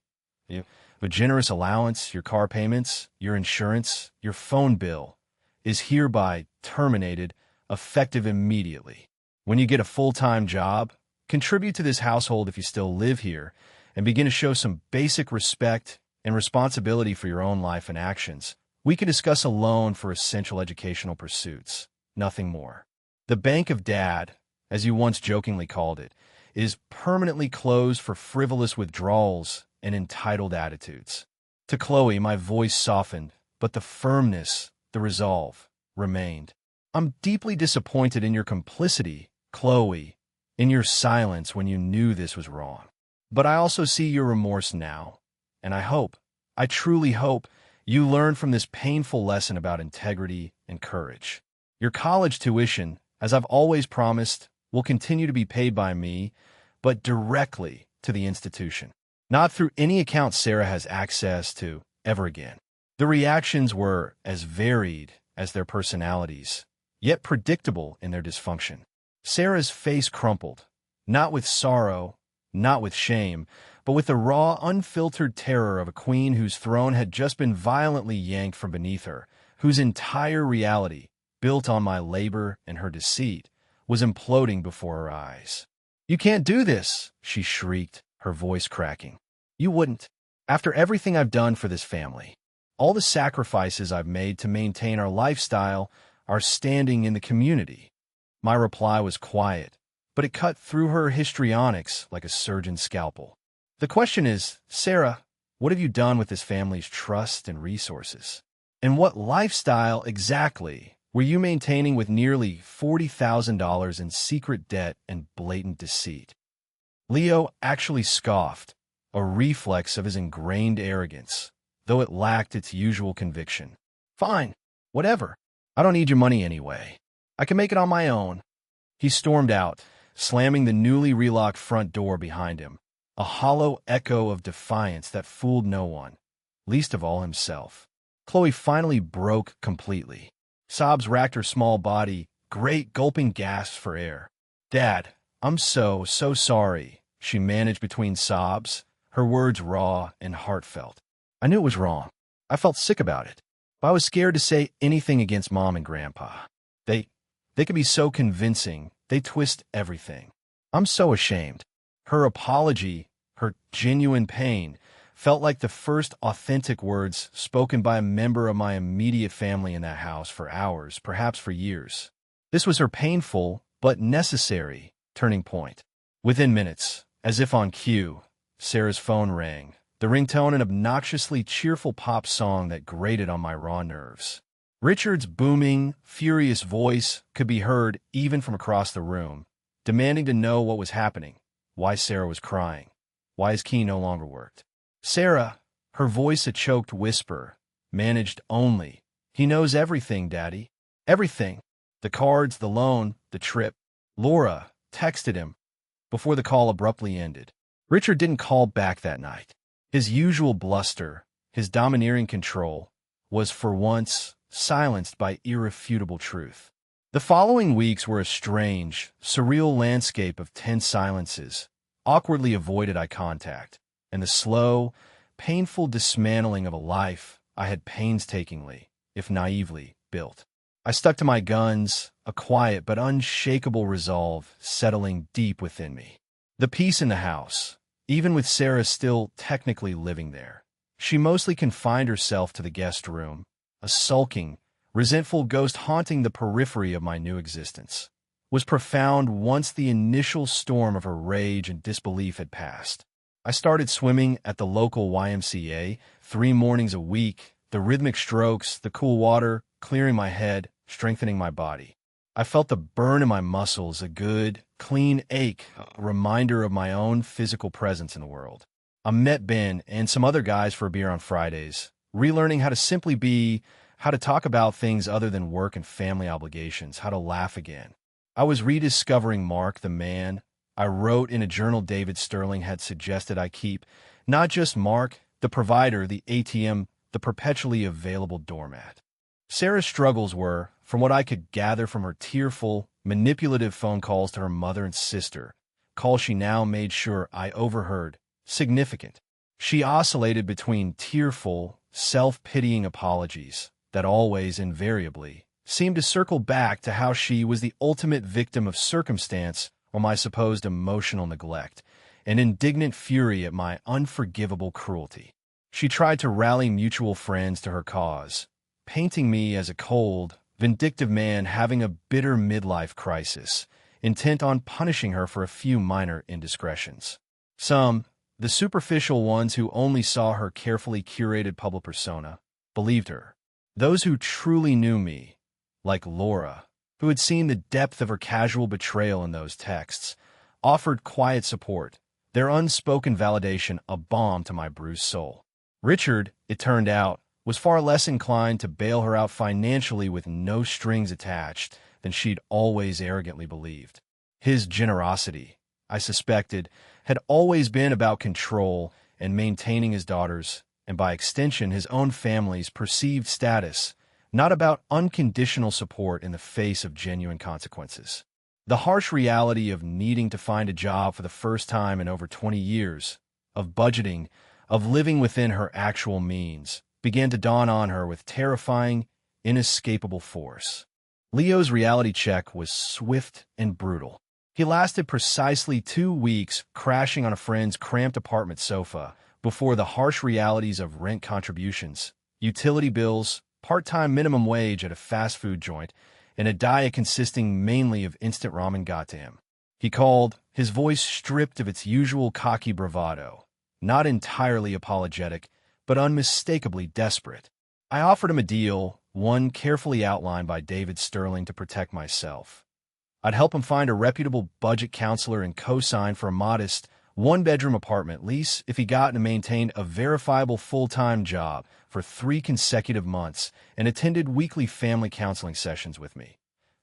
a generous allowance, your car payments, your insurance, your phone bill, is hereby terminated, effective immediately. When you get a full-time job, contribute to this household if you still live here, and begin to show some basic respect and responsibility for your own life and actions. We can discuss a loan for essential educational pursuits, nothing more. The Bank of Dad, as you once jokingly called it, is permanently closed for frivolous withdrawals and entitled attitudes. To Chloe, my voice softened, but the firmness, the resolve, remained. I'm deeply disappointed in your complicity, Chloe, in your silence when you knew this was wrong. But I also see your remorse now, and I truly hope, you learn from this painful lesson about integrity and courage. Your college tuition, as I've always promised, will continue to be paid by me, but directly to the institution, not through any account Sarah has access to ever again. The reactions were as varied as their personalities, yet predictable in their dysfunction. Sarah's face crumpled, not with sorrow, not with shame, but with the raw, unfiltered terror of a queen whose throne had just been violently yanked from beneath her, whose entire reality, built on my labor and her deceit, was imploding before her eyes. "You can't do this," she shrieked, her voice cracking. "You wouldn't. After everything I've done for this family, all the sacrifices I've made to maintain our lifestyle, our standing in the community." My reply was quiet, but it cut through her histrionics like a surgeon's scalpel. "The question is, Sarah, what have you done with this family's trust and resources? And what lifestyle exactly were you maintaining with nearly $40,000 in secret debt and blatant deceit?" Leo actually scoffed, a reflex of his ingrained arrogance, though it lacked its usual conviction. "Fine, whatever. I don't need your money anyway. I can make it on my own." He stormed out, slamming the newly relocked front door behind him, a hollow echo of defiance that fooled no one, least of all himself. Chloe finally broke completely. Sobs racked her small body, great gulping gasps for air. "Dad, I'm so sorry," she managed between sobs, her words raw and heartfelt. "I knew it was wrong. I felt sick about it. But I was scared to say anything against Mom and Grandpa. They can be so convincing. They twist everything. I'm so ashamed." Her apology, her genuine pain, felt like the first authentic words spoken by a member of my immediate family in that house for hours, perhaps for years. This was her painful, but necessary, turning point. Within minutes, as if on cue, Sarah's phone rang, the ringtone an obnoxiously cheerful pop song that grated on my raw nerves. Richard's booming, furious voice could be heard even from across the room, demanding to know what was happening, why Sarah was crying, why his key no longer worked. Sarah, her voice a choked whisper, managed only, "He knows everything, Daddy. Everything. The cards, the loan, the trip." Laura texted him before the call abruptly ended. Richard didn't call back that night. His usual bluster, his domineering control, was for once silenced by irrefutable truth. The following weeks were a strange, surreal landscape of tense silences, awkwardly avoided eye contact, and the slow, painful dismantling of a life I had painstakingly, if naively, built. I stuck to my guns, a quiet but unshakable resolve settling deep within me. The peace in the house, even with Sarah still technically living there. She mostly confined herself to the guest room, a sulking, resentful ghost haunting the periphery of my new existence, was profound once the initial storm of her rage and disbelief had passed. I started swimming at the local YMCA 3 mornings a week, the rhythmic strokes, the cool water, clearing my head, strengthening my body. I felt the burn in my muscles, a good, clean ache, a reminder of my own physical presence in the world. I met Ben and some other guys for a beer on Fridays, relearning how to simply be, how to talk about things other than work and family obligations, how to laugh again. I was rediscovering Mark, the man I wrote in a journal David Sterling had suggested I keep, not just Mark, the provider, the ATM, the perpetually available doormat. Sarah's struggles were, from what I could gather from her tearful, manipulative phone calls to her mother and sister, calls she now made sure I overheard, significant. She oscillated between tearful, self-pitying apologies that always, invariably, seemed to circle back to how she was the ultimate victim of circumstance or my supposed emotional neglect, and indignant fury at my unforgivable cruelty. She tried to rally mutual friends to her cause, painting me as a cold, vindictive man having a bitter midlife crisis, intent on punishing her for a few minor indiscretions. Some, the superficial ones who only saw her carefully curated public persona, believed her. Those who truly knew me, like Laura, who had seen the depth of her casual betrayal in those texts, offered quiet support, their unspoken validation a balm to my bruised soul. Richard, it turned out, was far less inclined to bail her out financially with no strings attached than she'd always arrogantly believed. His generosity, I suspected, had always been about control and maintaining his daughter's, and by extension his own family's, perceived status, not about unconditional support in the face of genuine consequences. The harsh reality of needing to find a job for the first time in over 20 years, of budgeting, of living within her actual means, began to dawn on her with terrifying, inescapable force. Leo's reality check was swift and brutal. He lasted precisely 2 weeks, crashing on a friend's cramped apartment sofa before the harsh realities of rent contributions, utility bills, part-time minimum wage at a fast food joint, and a diet consisting mainly of instant ramen got to him. He called, his voice stripped of its usual cocky bravado, not entirely apologetic, but unmistakably desperate. I offered him a deal, one carefully outlined by David Sterling to protect myself. I'd help him find a reputable budget counselor and co-sign for a modest one-bedroom apartment lease if he got and maintained a verifiable full-time job for 3 consecutive months and attended weekly family counseling sessions with me.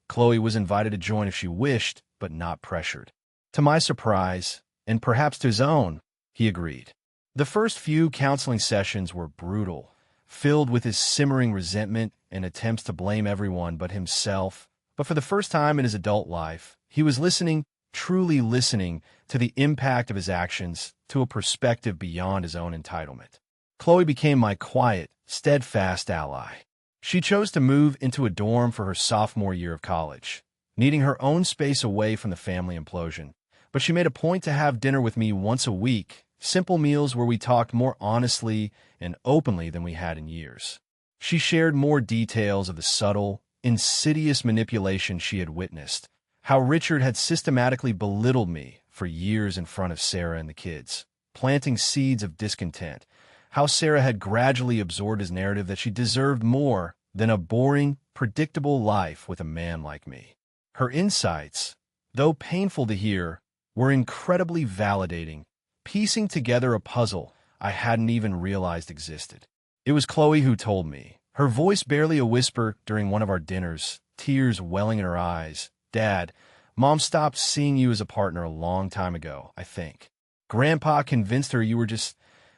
Chloe was invited to join if she wished, but not pressured. To my surprise, and perhaps to his own, he agreed. The first few counseling sessions were brutal, filled with his simmering resentment and attempts to blame everyone but himself. But for the first time in his adult life, he was listening, truly listening, to the impact of his actions, to a perspective beyond his own entitlement. Chloe became my quiet, steadfast ally. She chose to move into a dorm for her sophomore year of college, needing her own space away from the family implosion. But she made a point to have dinner with me once a week, simple meals where we talked more honestly and openly than we had in years. She shared more details of the subtle, insidious manipulation she had witnessed, how Richard had systematically belittled me for years in front of Sarah and the kids, planting seeds of discontent, how Sarah had gradually absorbed his narrative that she deserved more than a boring, predictable life with a man like me. Her insights, though painful to hear, were incredibly validating, piecing together a puzzle I hadn't even realized existed. It was Chloe who told me, her voice barely a whisper during one of our dinners, tears welling in her eyes, "Dad, Mom stopped seeing you as a partner a long time ago, I think. Grandpa convinced her you were just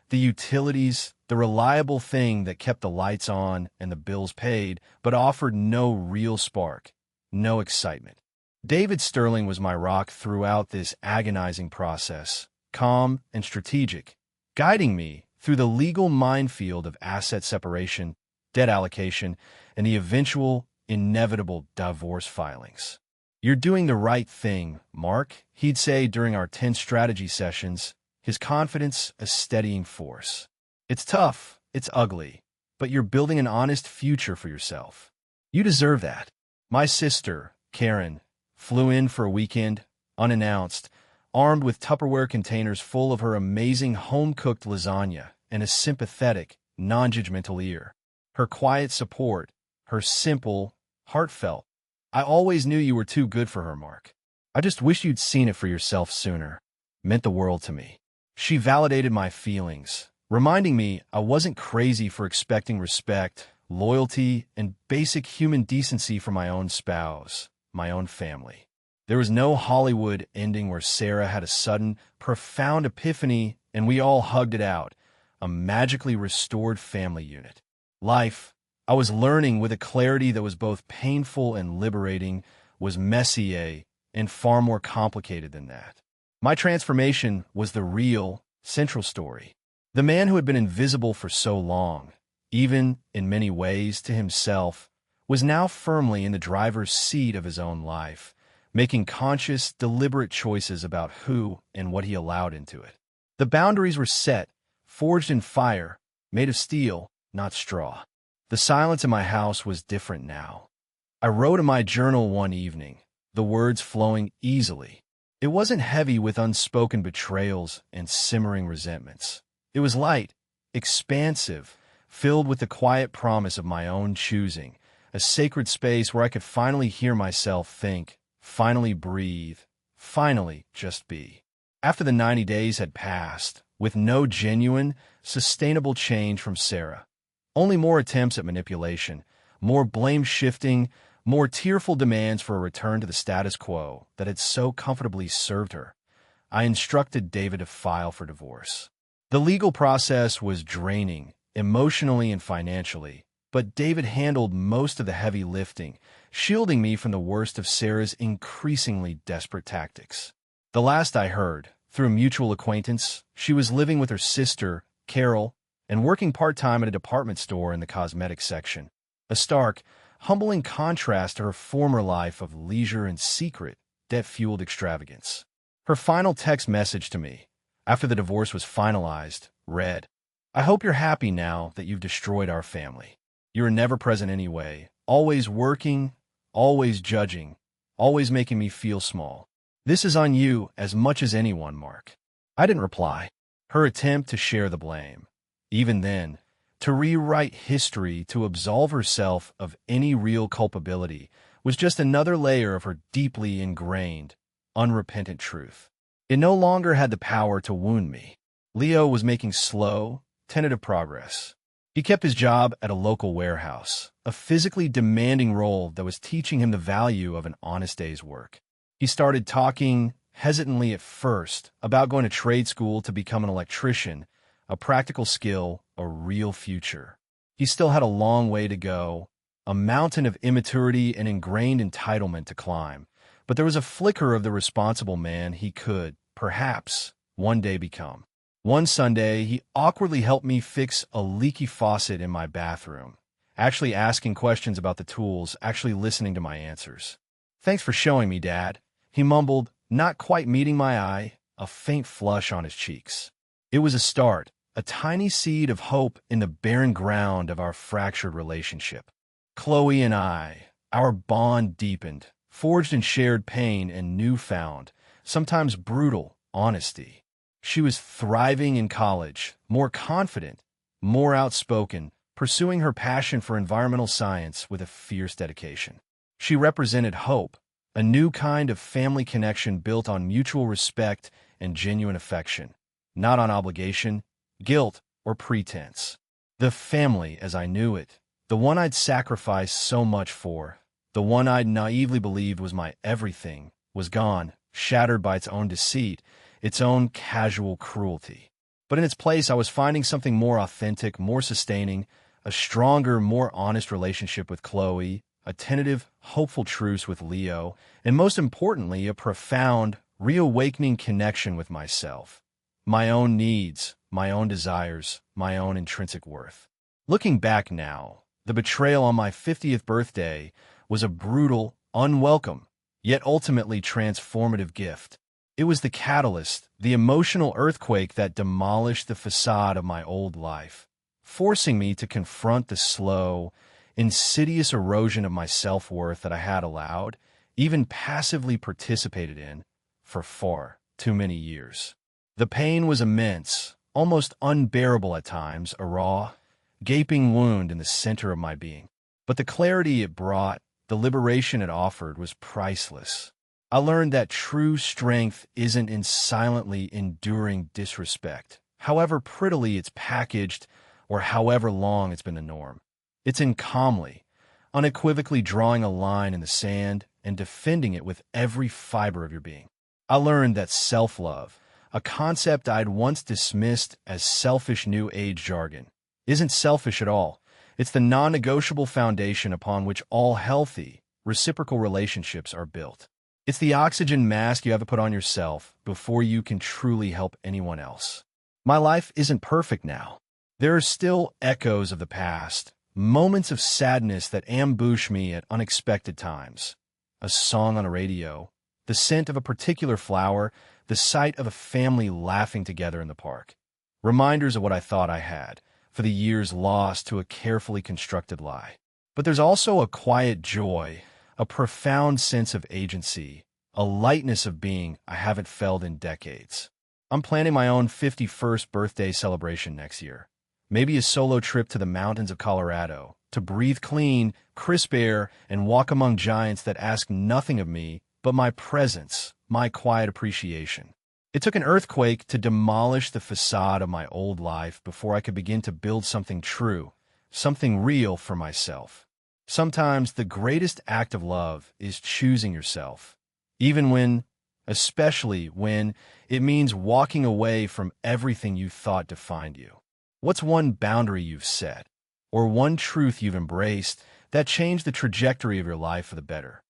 the utilities, the reliable thing that kept the lights on and the bills paid, but offered no real spark, no excitement." David Sterling was my rock throughout this agonizing process, calm and strategic, guiding me through the legal minefield of asset separation, debt allocation, and the eventual, inevitable divorce filings. "You're doing the right thing, Mark," he'd say during our 10 strategy sessions, his confidence a steadying force. "It's tough, it's ugly, but you're building an honest future for yourself. You deserve that." My sister, Karen, flew in for a weekend, unannounced, armed with Tupperware containers full of her amazing home-cooked lasagna and a sympathetic, non-judgmental ear. Her quiet support, her simple, heartfelt, "I always knew you were too good for her, Mark. I just wish you'd seen it for yourself sooner," meant the world to me. She validated my feelings, reminding me I wasn't crazy for expecting respect, loyalty, and basic human decency from my own spouse, my own family. There was no Hollywood ending where Sarah had a sudden, profound epiphany and we all hugged it out, a magically restored family unit. Life, I was learning with a clarity that was both painful and liberating, was messy and far more complicated than that. My transformation was the real, central story. The man who had been invisible for so long, even, in many ways, to himself, was now firmly in the driver's seat of his own life, making conscious, deliberate choices about who and what he allowed into it. The boundaries were set, forged in fire, made of steel, not straw. The silence in my house was different now. I wrote in my journal one evening, the words flowing easily. It wasn't heavy with unspoken betrayals and simmering resentments. It was light, expansive, filled with the quiet promise of my own choosing, a sacred space where I could finally hear myself think, finally breathe, finally just be. After the 90 days had passed, with no genuine, sustainable change from Sarah, only more attempts at manipulation, more blame-shifting, more tearful demands for a return to the status quo that had so comfortably served her, I instructed David to file for divorce. The legal process was draining, emotionally and financially, but David handled most of the heavy lifting, shielding me from the worst of Sarah's increasingly desperate tactics. The last I heard, through a mutual acquaintance, she was living with her sister, Carol, and working part-time at a department store in the cosmetics section. A stark, humbling contrast to her former life of leisure and secret, debt-fueled extravagance. Her final text message to me, after the divorce was finalized, read, "I hope you're happy now that you've destroyed our family. You were never present anyway, always working, always judging, always making me feel small. This is on you as much as anyone, Mark." I didn't reply. Her attempt to share the blame, even then, to rewrite history to absolve herself of any real culpability, was just another layer of her deeply ingrained, unrepentant truth. It no longer had the power to wound me. Leo was making slow, tentative progress. He kept his job at a local warehouse, a physically demanding role that was teaching him the value of an honest day's work. He started talking, hesitantly at first, about going to trade school to become an electrician, a practical skill, a real future. He still had a long way to go, a mountain of immaturity and ingrained entitlement to climb, but there was a flicker of the responsible man he could, perhaps, one day become. One Sunday, he awkwardly helped me fix a leaky faucet in my bathroom, actually asking questions about the tools, actually listening to my answers. "Thanks for showing me, Dad," he mumbled, not quite meeting my eye, a faint flush on his cheeks. It was a start, a tiny seed of hope in the barren ground of our fractured relationship. Chloe and I, our bond deepened, forged in shared pain and newfound, sometimes brutal, honesty. She was thriving in college, more confident, more outspoken, pursuing her passion for environmental science with a fierce dedication. She represented hope, a new kind of family connection built on mutual respect and genuine affection, not on obligation, guilt, or pretense. The family as I knew it, the one I'd sacrificed so much for, the one I'd naively believed was my everything, was gone, shattered by its own deceit, its own casual cruelty. But in its place, I was finding something more authentic, more sustaining, a stronger, more honest relationship with Chloe, a tentative, hopeful truce with Leo, and most importantly, a profound, reawakening connection with myself, my own needs, my own desires, my own intrinsic worth. Looking back now, the betrayal on my 50th birthday was a brutal, unwelcome, yet ultimately transformative gift. It was the catalyst, the emotional earthquake that demolished the facade of my old life, forcing me to confront the slow, insidious erosion of my self-worth that I had allowed, even passively participated in, for far too many years. The pain was immense, almost unbearable at times, a raw, gaping wound in the center of my being. But the clarity it brought, the liberation it offered, was priceless. I learned that true strength isn't in silently enduring disrespect, however prettily it's packaged or however long it's been the norm. It's in calmly, unequivocally drawing a line in the sand and defending it with every fiber of your being. I learned that self-love, a concept I'd once dismissed as selfish New Age jargon, isn't selfish at all. It's the non-negotiable foundation upon which all healthy, reciprocal relationships are built. It's the oxygen mask you have to put on yourself before you can truly help anyone else. My life isn't perfect now. There are still echoes of the past, moments of sadness that ambush me at unexpected times. A song on a radio, the scent of a particular flower, the sight of a family laughing together in the park. Reminders of what I thought I had, for the years lost to a carefully constructed lie. But there's also a quiet joy, a profound sense of agency, a lightness of being I haven't felt in decades. I'm planning my own 51st birthday celebration next year. Maybe a solo trip to the mountains of Colorado, to breathe clean, crisp air and walk among giants that ask nothing of me but my presence, my quiet appreciation. It took an earthquake to demolish the facade of my old life before I could begin to build something true, something real for myself. Sometimes the greatest act of love is choosing yourself, even when, especially when, it means walking away from everything you thought defined you. What's one boundary you've set, or one truth you've embraced that changed the trajectory of your life for the better?